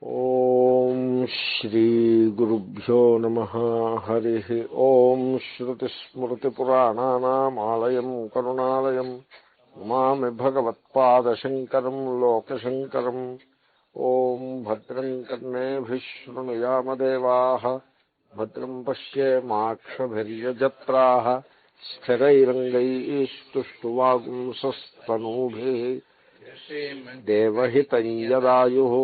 ఓం శ్రీ గురుభ్యో నమః. హరి ఓం. శ్రుతిస్మృతిపురాణానామాలయం కరుణాలయం నమామి భగవత్పాదశంకరం లోకశంకరం. ఓం భద్రం కర్ణేభిః శృణుయామదేవాః భద్రం పశ్యేమాక్షభిర్యజత్రాః స్థిరైరంగైస్తుష్టువాగుంసస్తనూభిः దేవహితం యదాయుః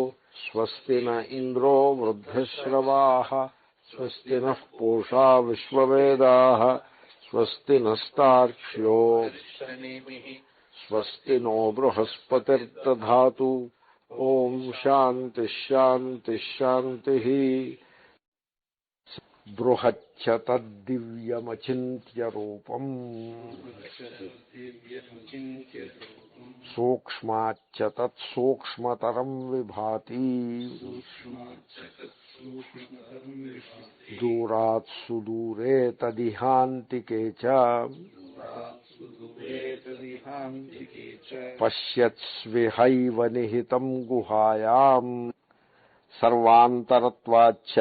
స్వస్తి న ఇంద్రో వృద్ధశ్రవాః స్వస్తి నః పూషా విశ్వవేదాః స్వస్తి నస్తార్క్ష్యో స్వస్తి నో బృహస్పతిర్దధాతు. ఓం శాంతి శాంతి శాంతి. బృహచ్చ తద్దివ్యమచింత్య రూపం సూక్ష్మాచ్చ తత్సూక్ష్మతరం విభాతి. దూరాత్ సుదూరే తదిహాంతికే చ పశ్యత్స్విహైవ నిహితం గుహాయాం. సర్వాంతరత్వాచ్చ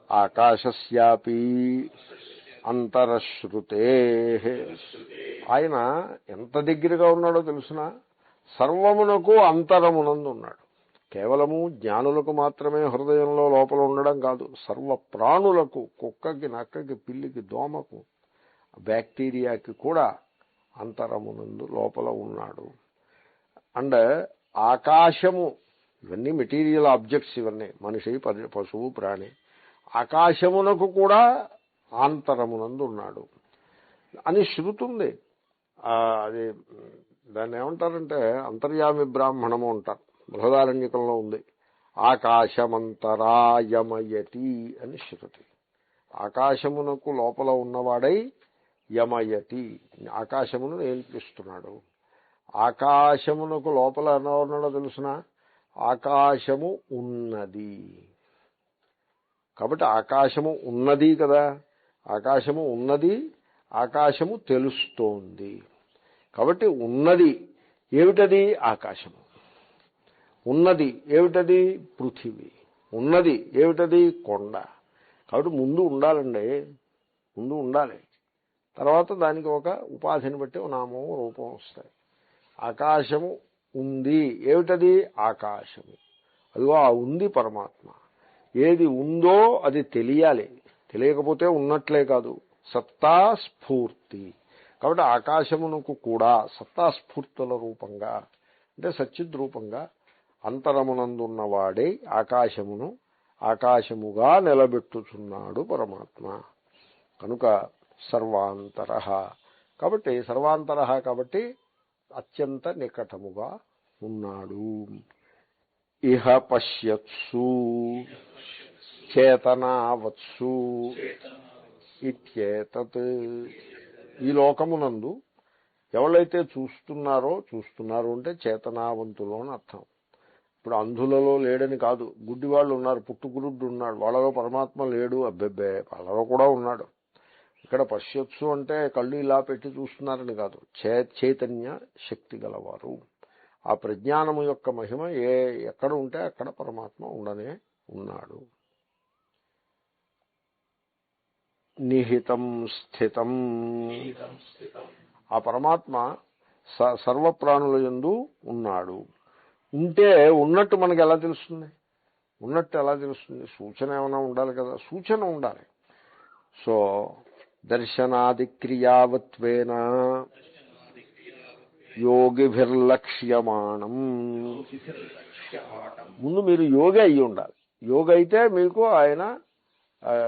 ఆకాశస్యాపి అంతరశ్రుతేః. ఆయన ఎంత దగ్గరగా ఉన్నాడో తెలుసునా? సర్వమునకు అంతరమునందు ఉన్నాడు. కేవలము జ్ఞానులకు మాత్రమే హృదయంలో లోపల ఉండడం కాదు, సర్వ ప్రాణులకు, కుక్కకి, నక్కకి, పిల్లికి, దోమకు, బ్యాక్టీరియాకి కూడా అంతరమునందు లోపల ఉన్నాడు. అండ్ ఆకాశము, ఇవన్నీ మెటీరియల్ ఆబ్జెక్ట్స్, ఇవన్నీ మనిషి, పశువు, ప్రాణి. ఆకాశమునకు కూడా ఆంతరమునందు ఉన్నాడు అని శృతుంది. అది దాన్ని ఏమంటారంటే అంతర్యామి బ్రాహ్మణము అంటారు. బృహదారణ్యకంలో ఉంది. ఆకాశమంతరాయమయతి అని శృతి. ఆకాశమునకు లోపల ఉన్నవాడై యమయతి, ఆకాశమును నియంత్రిస్తున్నాడు. ఆకాశమునకు లోపల ఎలా ఉన్నాడో తెలుసిన? ఆకాశము ఉన్నది కాబట్టి ఆకాశము ఉన్నది కదా, ఆకాశము ఉన్నది, ఆకాశము తెలుస్తోంది. కాబట్టి ఉన్నది ఏమిటది? ఆకాశము. ఉన్నది ఏమిటది? పృథివీ. ఉన్నది ఏమిటది? కొండ. కాబట్టి ముందు ఉండాలండి, ముందు ఉండాలి. తర్వాత దానికి ఒక ఉపాధిని బట్టి నామం రూపం వస్తాయి. ఆకాశము ఉంది ఏమిటది? ఆకాశము. అదిగో ఆ ఉంది పరమాత్మ. ఏది ఉందో అది తెలియాలి, తెలియకపోతే ఉన్నట్లే కాదు. సత్తాస్ఫూర్తి. కాబట్టి ఆకాశమునకు కూడా సత్తాస్ఫూర్తుల రూపంగా, అంటే సచ్చిద్ రూపంగా అంతరమునందున్నవాడే ఆకాశమును ఆకాశముగా నిలబెట్టుచున్నాడు పరమాత్మ. కనుక సర్వాంతర. కాబట్టి సర్వాంతర కాబట్టి అత్యంత నికటముగా ఉన్నాడు. ఇహ పశ్యత్సు చేతనావత్సు ఇత్యేతత్. ఈ లోకమునందు ఎవరైతే చూస్తున్నారు అంటే చేతనావంతులు అని అర్థం. ఇప్పుడు అంధులలో లేడని కాదు, గుడ్డి వాళ్ళు ఉన్నారు, పుట్టుగురుడ్డు ఉన్నాడు, వాళ్ళలో పరమాత్మ లేడు, అబ్బెబ్బే వాళ్ళలో కూడా ఉన్నాడు. ఇక్కడ పశ్యత్సు అంటే కళ్ళు ఇలా పెట్టి చూస్తున్నారని కాదు, చైతన్య శక్తి గలవారు. ఆ ప్రజ్ఞానము యొక్క మహిమ ఎక్కడ ఉంటే అక్కడ పరమాత్మ ఉండనే ఉన్నాడు. నిహితం స్థితం. ఆ పరమాత్మ సర్వప్రాణుల యందు ఉన్నాడు. ఉంటే ఉన్నట్టు మనకు ఎలా తెలుస్తుంది? ఉన్నట్టు ఎలా తెలుస్తుంది? సూచన ఏమైనా ఉండాలి కదా, సూచన ఉండాలి. సో దర్శనాదిక్రియావత్వేన యోగిభిర్లక్ష్యమాణం. ముందు మీరు యోగి అయ్యి ఉండాలి. యోగి అయితే మీకు ఆయన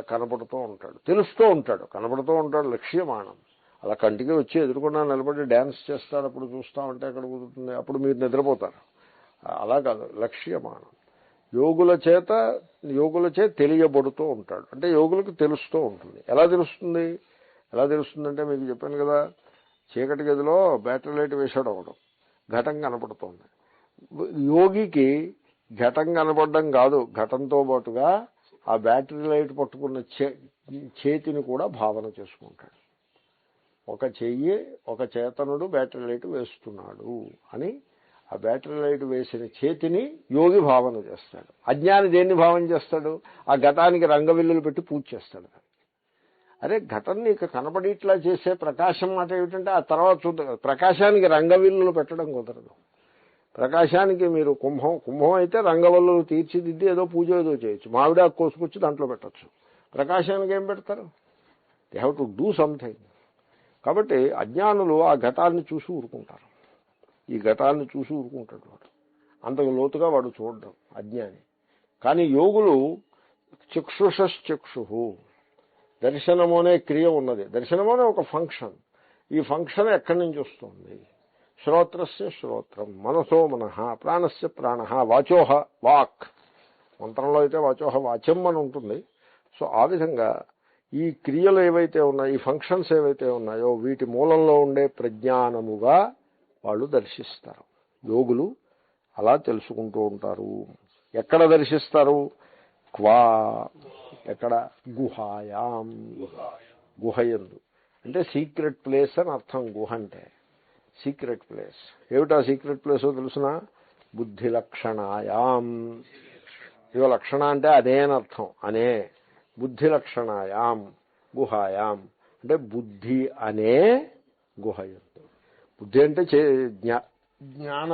కనపడుతూ ఉంటాడు, తెలుస్తూ ఉంటాడు, కనపడుతూ ఉంటాడు. లక్ష్యమాణం. అలా కంటికి వచ్చి ఎదురుకుండా నిలబడి డ్యాన్స్ చేస్తాడు, అప్పుడు చూస్తామంటే అక్కడ కుదురుతుంది, అప్పుడు మీరు నిద్రపోతారు. అలా కాదు, లక్ష్యమాణం. యోగుల చే తెలియబడుతూ ఉంటాడు, అంటే యోగులకు తెలుస్తూ ఉంటుంది. ఎలా తెలుస్తుంది? ఎలా తెలుస్తుందంటే మీకు చెప్పాను కదా, చీకటి గదిలో బ్యాటరీ లైట్ వేశాడు ఒకడు, ఘటం కనపడుతోంది. యోగికి ఘటం కనపడడం కాదు, ఘటంతో పాటుగా ఆ బ్యాటరీ లైట్ పట్టుకున్న చేతిని కూడా భావన చేసుకుంటాడు. ఒక చెయ్యి, ఒక చేతనుడు బ్యాటరీ లైట్ వేస్తున్నాడు అని ఆ బ్యాటరీ లైట్ వేసిన చేతిని యోగి భావన చేస్తాడు. అజ్ఞాని దేన్ని భావన చేస్తాడు? ఆ ఘటానికి రంగవిల్లులు పెట్టి పూజ చేస్తాడు. అరే ఘటన నీకు కనపడిట్లా చేసే ప్రకాశం మాట ఏమిటంటే ఆ తర్వాత చూద్దాం. ప్రకాశానికి రంగవిల్లులు పెట్టడం కుదరదు. ప్రకాశానికి మీరు కుంభం అయితే రంగవల్లులు తీర్చిదిద్ది ఏదో పూజ ఏదో చేయొచ్చు. మామిడాకు కోసుకొచ్చి దాంట్లో పెట్టచ్చు. ప్రకాశానికి ఏం పెడతారు? They have to do something. కాబట్టి అజ్ఞానులు ఆ ఘటాన్ని చూసి ఊరుకుంటారు. ఈ ఘటాన్ని చూసి ఊరుకుంటాడు వాడు. అంతకు లోతుగా వాడు చూడడం అజ్ఞాని. కానీ యోగులు చక్షుషశ్చక్షు, దర్శనము అనే క్రియ ఉన్నది. దర్శనము అనే ఒక ఫంక్షన్. ఈ ఫంక్షన్ ఎక్కడి నుంచి వస్తుంది? శ్రోత్రస్య శ్రోత్రం, మనసో మనః, ప్రాణస్య ప్రాణః, వాచోహ వాక్. మంత్రంలో అయితే వాచోహ వాచం అని ఉంటుంది. సో ఆ విధంగా ఈ క్రియలు ఏవైతే ఉన్నాయో, ఈ ఫంక్షన్స్ ఏవైతే ఉన్నాయో వీటి మూలంలో ఉండే ప్రజ్ఞానముగా వాళ్ళు దర్శిస్తారు. యోగులు అలా తెలుసుకుంటూ ఉంటారు. ఎక్కడ దర్శిస్తారు? క్వా, ఎక్కడ? గుహాయాం, గుహయందు. అంటే సీక్రెట్ ప్లేస్ అని అర్థం. గుహ అంటే సీక్రెట్ ప్లేస్. ఏమిటా సీక్రెట్ ప్లేసో తెలుసిన? బుద్ధి లక్షణాయాం. ఇవ లక్షణ అంటే అదే అని అర్థం. అనే బుద్ధి లక్షణాయాం గుహాయాం అంటే బుద్ధి అనే గుహయందు. బుద్ధి అంటే జ్ఞాన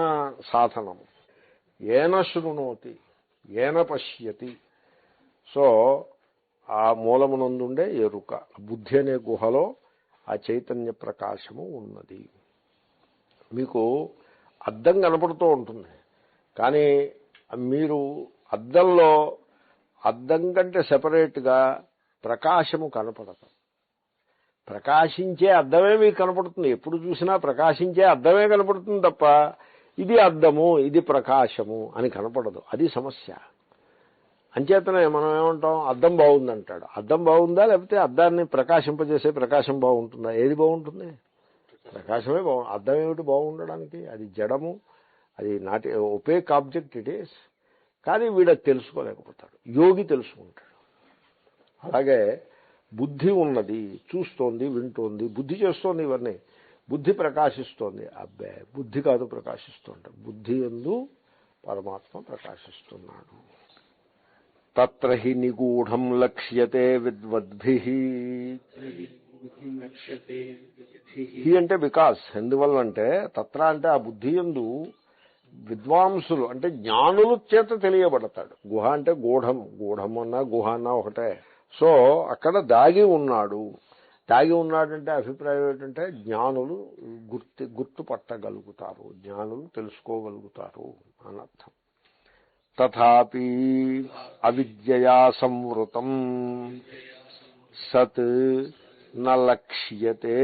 సాధనము. ఏన శృణోతి ఏన పశ్యతి. సో ఆ మూలమునందుండే ఎరుక. బుద్ధి అనే గుహలో ఆ చైతన్య ప్రకాశము ఉన్నది. మీకు అద్దం కనపడుతూ ఉంటుంది, కానీ మీరు అద్దంలో అద్దం కంటే సెపరేట్గా ప్రకాశము కనపడదు. ప్రకాశించే అద్దమే మీకు కనపడుతుంది. ఎప్పుడు చూసినా ప్రకాశించే అద్దమే కనపడుతుంది తప్ప ఇది అద్దము ఇది ప్రకాశము అని కనపడదు. అది సమస్య. అంచేతనే మనం ఏమంటాం? అద్దం బాగుందంటాడు. అద్దం బాగుందా లేకపోతే అద్దాన్ని ప్రకాశింపజేసే ప్రకాశం బాగుంటుందా? ఏది బాగుంటుంది? ప్రకాశమే బాగుంది. అద్దం ఏమిటి బాగుండడానికి? అది జడము, అది నాటి ఒపేక్ ఆబ్జెక్ట్ ఇట్ ఈస్. కానీ వీడు తెలుసుకోలేకపోతాడు. యోగి తెలుసుకుంటాడు. అలాగే బుద్ధి ఉన్నది, చూస్తోంది, వింటోంది, బుద్ధి చేస్తోంది ఇవన్నీ. బుద్ధి ప్రకాశిస్తోంది. అబ్బే బుద్ధి కాదు ప్రకాశిస్తోంది, బుద్ధి యందు పరమాత్మ ప్రకాశిస్తున్నాడు. తత్ర హి నిగూఢం లక్ష్యతే విద్వద్భిః. హి అంటే బికాస్, ఎందువల్లంటే తత్ర అంటే ఆ బుద్ధి యందు విద్వాంసులు అంటే జ్ఞానుల చేత తెలియబడతాడు. గుహ అంటే గూఢం, గూఢం అన్నా గుహ అన్నా ఒకటే. సో అక్కడ దాగి ఉన్నాడు. దాగి ఉన్నాడంటే అభిప్రాయం ఏంటంటే జ్ఞానులు గుర్తుపట్టగలుగుతారు, జ్ఞానులు తెలుసుకోగలుగుతారు అని అర్థం. తథాపి అవిద్యయా సంవృతం సత్ నలక్ష్యతే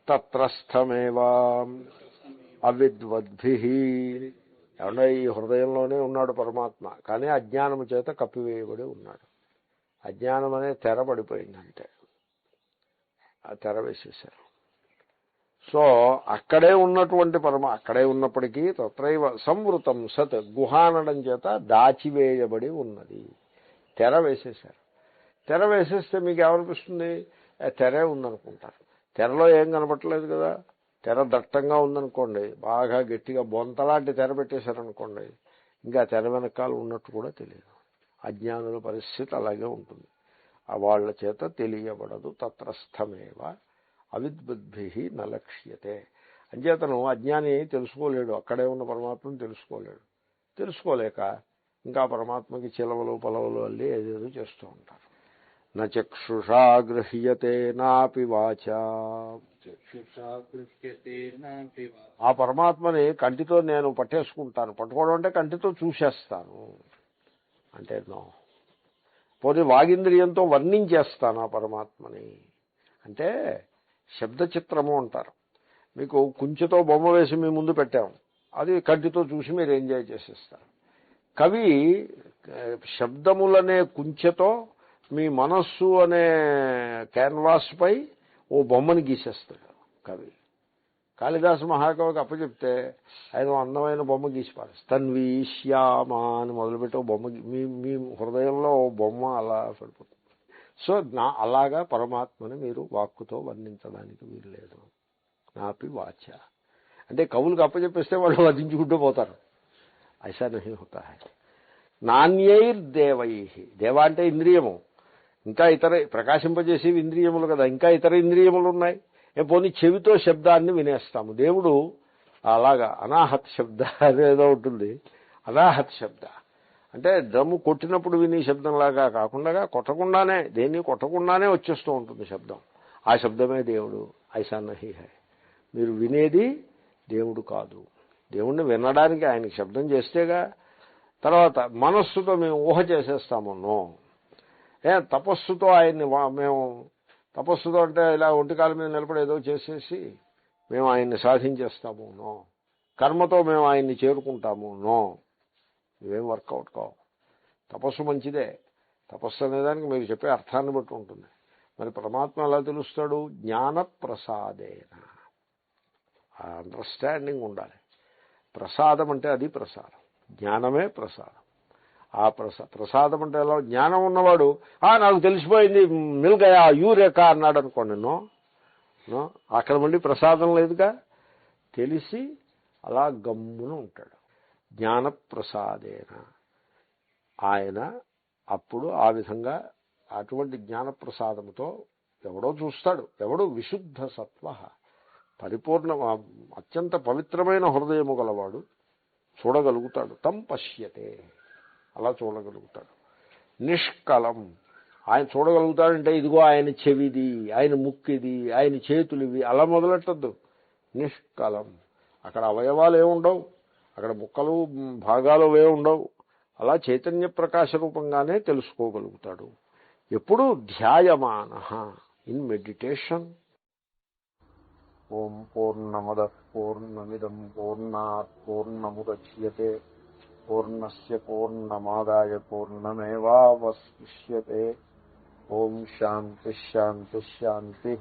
తత్రస్థమేవా అవిద్వద్భిః. ఏమన్నా ఈ హృదయంలోనే ఉన్నాడు పరమాత్మ, కానీ అజ్ఞానము చేత కప్పివేయబడి ఉన్నాడు. అజ్ఞానం అనే తెర పడిపోయిందంటే ఆ తెర వేసేశారు. సో అక్కడే ఉన్నటువంటి అక్కడే ఉన్నప్పటికీ తత్రైవ సంవృతం సత్, గుహ అనడం చేత దాచివేయబడి ఉన్నది. తెర వేసేశారు. తెర వేసేస్తే మీకు ఏమనిపిస్తుంది? తెరే ఉందనుకుంటారు. తెరలో ఏం కనపట్టలేదు కదా. తెర దట్టంగా ఉందనుకోండి, బాగా గట్టిగా బొంతలాంటి తెర పెట్టేశారనుకోండి, ఇంకా తెర వెనకాల ఉన్నట్టు కూడా తెలియదు. అజ్ఞానుల పరిస్థితి అలాగే ఉంటుంది. వాళ్ళ చేత తెలియబడదు. తత్రస్థమేవ అవిద్బుద్భిః నలక్ష్యతే. అంచేతను అజ్ఞాని తెలుసుకోలేడు, అక్కడే ఉన్న పరమాత్మను తెలుసుకోలేడు. తెలుసుకోలేక ఇంకా పరమాత్మకి చిలవలు పొలవలు అల్లి ఏదేదో చేస్తూ ఉంటారు. నచక్షుషా గృహ్యతే నాపి వాచా. ఆ పరమాత్మని కంటితో నేను పట్టేసుకుంటాను. పట్టుకోవడం అంటే కంటితో చూసేస్తాను అంటే నో. పోనీ వాగింద్రియంతో వర్ణించేస్తాను ఆ పరమాత్మని అంటే శబ్ద చిత్రము అంటారు. మీకు కుంచెతో బొమ్మ వేసి మీ ముందు పెట్టాము, అది కంటితో చూసి మీరు ఎంజాయ్ చేసేస్తారు. కవి శబ్దములనే కుంచెతో మీ మనస్సు అనే క్యాన్వాస్ పై ఓ బొమ్మని గీసేస్తాడు కవి. కాళిదాసు మహాకవికి అప్పచెప్తే ఆయన అందమైన బొమ్మ గీసి పారేస్తాడు. తన్వి శ్యామ అని మొదలుపెట్టి ఓ బొమ్మ, మీ హృదయంలో ఓ బొమ్మ అలా పడిపోతుంది. సో అలాగా పరమాత్మని మీరు వాక్కుతో వర్ణించడానికి వీల్లేదు. నాపి వాచ అంటే కవులకు అప్పచెప్పేస్తే వాళ్ళు వధించుకుంటూ పోతారు. ఐసా నహీ హోతా హై. నాణ్యైర్దేవై, దేవ అంటే ఇంద్రియము, ఇంకా ఇతర ప్రకాశింపజేసేవి ఇంద్రియములు కదా, ఇంకా ఇతర ఇంద్రియములు ఉన్నాయి. పోనీ చెవితో శబ్దాన్ని వినేస్తాము. దేవుడు అలాగా అనాహత్ శబ్ద అనేదో ఉంటుంది. అనాహత్ శబ్ద అంటే డ్రమ్ము కొట్టినప్పుడు వినే శబ్దంలాగా కాకుండా కొట్టకుండానే, దేన్ని కొట్టకుండానే వచ్చేస్తూ ఉంటుంది శబ్దం. ఆ శబ్దమే దేవుడు. ఐసా నహీ హై. మీరు వినేది దేవుడు కాదు. దేవుణ్ణి వినడానికి ఆయనకి శబ్దం చేస్తేగా. తర్వాత మనస్సుతో మేము ఊహ చేసేస్తాము. నో. తపస్సుతో ఆయన్ని మేము తపస్సుతో అంటే ఇలా ఒంటికాల మీద నిలబడి ఏదో చేసేసి మేము ఆయన్ని సాధించేస్తాము. నో. కర్మతో మేము ఆయన్ని చేరుకుంటాము. నో. ఇవేం వర్కౌట్ కావు. తపస్సు మంచిదే. తపస్సు అనేదానికి మీరు చెప్పే అర్థాన్ని బట్టి ఉంటుంది. మరి పరమాత్మ ఎలా తెలుస్తాడు? జ్ఞాన ప్రసాదేన. ఆ అండర్స్టాండింగ్ ఉండాలి. ప్రసాదం అంటే అది ప్రసాదం, జ్ఞానమే ప్రసాదం. ఆ ప్రసాదం అంటే ఎలా? జ్ఞానం ఉన్నవాడు నాకు తెలిసిపోయింది మిల్గయా యూరేకా అన్నాడు అనుకోండి. నో నో, అక్కడ మళ్ళీ ప్రసాదం లేదుగా. తెలిసి అలా గమ్మున ఉంటాడు. జ్ఞాన ప్రసాదేన. ఆయన అప్పుడు ఆ విధంగా అటువంటి జ్ఞానప్రసాదముతో ఎవడో చూస్తాడు. ఎవడు? విశుద్ధ సత్వ, పరిపూర్ణ అత్యంత పవిత్రమైన హృదయము గలవాడు చూడగలుగుతాడు. తం పశ్యతే, అలా చూడగలుగుతాడు. నిష్కలం, ఆయన చూడగలుగుతాడంటే ఇదిగో ఆయన చెవిది, ఆయన ముక్కిది, ఆయన చేతులివి అలా మొదలెట్టద్దు. నిష్కలం, అక్కడ అవయవాలు ఏముండవు, అక్కడ ముక్కలు భాగాలు అవే ఉండవు. అలా చైతన్య ప్రకాశ రూపంగానే తెలుసుకోగలుగుతాడు. ఎప్పుడు? ధ్యాయమాన, ఇన్ మెడిటేషన్. ఓం పూర్ణమదః పూర్ణమిదం పూర్ణాత్ పూర్ణముదచ్యతే పూర్ణస్య పూర్ణమాదాయ పూర్ణమేవావశిష్యతే. ఓం శాంతి శాంతి శాంతి.